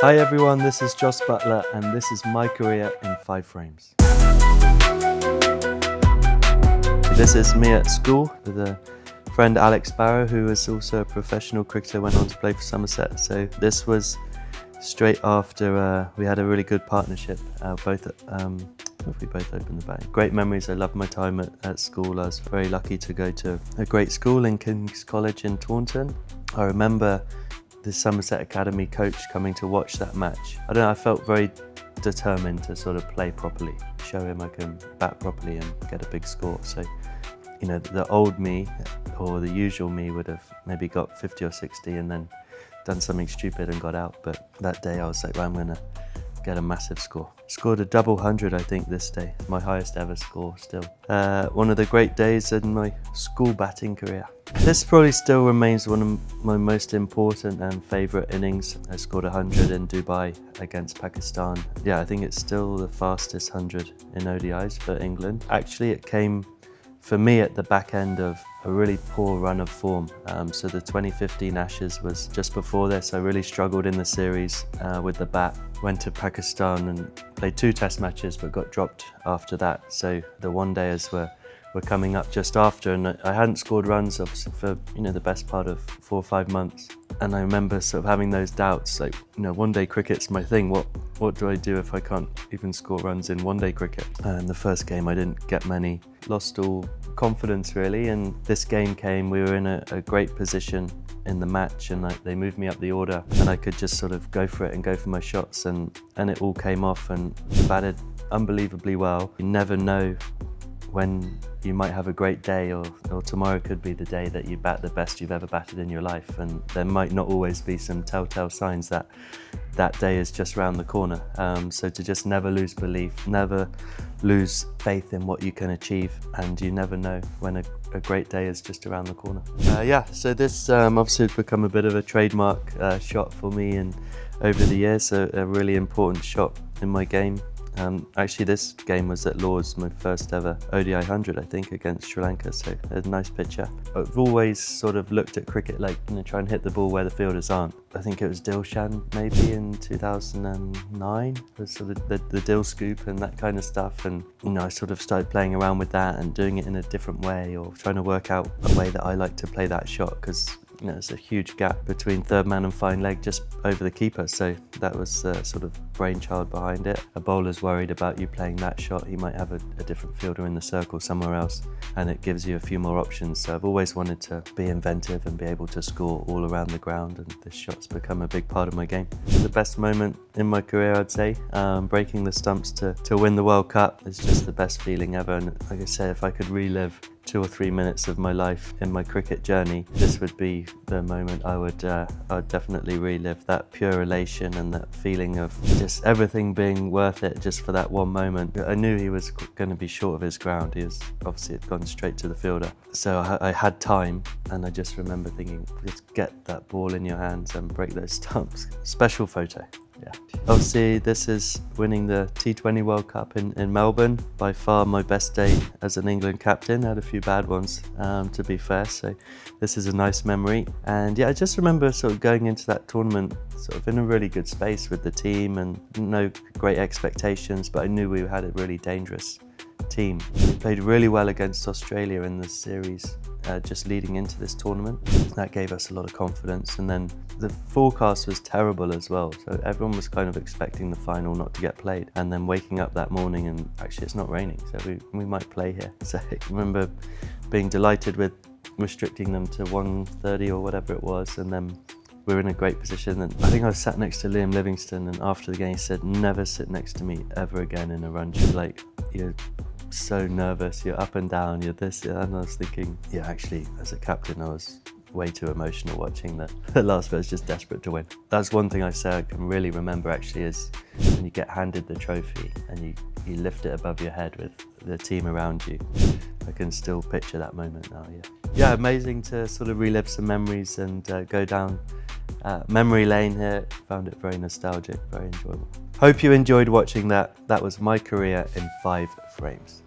Hi everyone, this is Jos Buttler and this is my career in 5 frames. This is me at school with a friend Alex Barrow, who is also a professional cricketer, went on to play for Somerset. So this was straight after we had a really good partnership. We both opened the bag. Great memories. I loved my time at school. I was very lucky to go to a great school in King's College in Taunton. I remember the Somerset Academy coach coming to watch that match. I don't know, I felt very determined to sort of play properly, show him I can bat properly and get a big score. So, you know, the old me or the usual me would have maybe got 50 or 60 and then done something stupid and got out. But that day I was like, well, I'm gonna get a massive score. Scored a double 100, I think, this day. My highest ever score still. One of the great days in my school batting career. This probably still remains one of my most important and favourite innings. I scored 100 in Dubai against Pakistan. Yeah, I think it's still the fastest 100 in ODIs for England. Actually, it came for me at the back end of a really poor run of form. So the 2015 Ashes was just before this. I really struggled in the series with the bat. Went to Pakistan and played 2 test matches but got dropped after that. So the one-dayers were coming up just after, and I hadn't scored runs obviously for, you know, the best part of 4 or 5 months. And I remember sort of having those doubts, like, you know, one-day cricket's my thing. What do I do if I can't even score runs in one-day cricket? And the first game I didn't get many. Lost all confidence really, and this game came. We were in a great position in the match, and they moved me up the order and I could just sort of go for it and go for my shots, and it all came off and batted unbelievably well. You never know when you might have a great day, or tomorrow could be the day that you bat the best you've ever batted in your life, and there might not always be some telltale signs that that day is just around the corner. So to just never lose belief, never lose faith in what you can achieve, and you never know when a great day is just around the corner. Yeah, so this obviously has become a bit of a trademark shot for me and over the years, a really important shot in my game. Actually, this game was at Lord's, my first ever ODI 100, I think, against Sri Lanka, so a nice picture. I've always sort of looked at cricket like, you know, try and hit the ball where the fielders aren't. I think it was Dilshan maybe in 2009, was sort of the Dil scoop and that kind of stuff, and, you know, I sort of started playing around with that and doing it in a different way, or trying to work out a way that I like to play that shot, because, you know, there's a huge gap between third man and fine leg just over the keeper, so that was sort of brainchild behind it. A bowler's worried about you playing that shot, he might have a different fielder in the circle somewhere else, and it gives you a few more options. So I've always wanted to be inventive and be able to score all around the ground, and this shot's become a big part of my game. The best moment in my career, I'd say, breaking the stumps to win the World Cup is just the best feeling ever, and like I said, if I could relive 2 or 3 minutes of my life in my cricket journey, this would be the moment I'd definitely relive. That pure elation and that feeling of just everything being worth it just for that one moment. I knew he was going to be short of his ground. He was obviously had gone straight to the fielder. So I had time, and I just remember thinking, just get that ball in your hands and break those stumps. Special photo. Yeah. Obviously, this is winning the T20 World Cup in Melbourne. By far my best day as an England captain. Had a few bad ones, to be fair, so this is a nice memory. And yeah, I just remember sort of going into that tournament sort of in a really good space with the team, and no great expectations, but I knew we had a really dangerous team. We played really well against Australia in the series, just leading into this tournament. That gave us a lot of confidence, and then the forecast was terrible as well, so everyone was kind of expecting the final not to get played, and then waking up that morning and actually it's not raining, so we might play here. So I remember being delighted with restricting them to 1:30 or whatever it was, and then we were in a great position. And I think I was sat next to Liam Livingstone, and after the game he said, never sit next to me ever again in a run. Like, you're so nervous, you're up and down, you're this, and I was thinking, yeah, actually as a captain I was way too emotional watching the last bit. I was just desperate to win. That's one thing I say I can really remember actually, is when you get handed the trophy and you lift it above your head with the team around you. I can still picture that moment now. Yeah, amazing to sort of relive some memories and go down memory lane here. Found it very nostalgic, very enjoyable. Hope you enjoyed watching that. That was my career in 5 frames.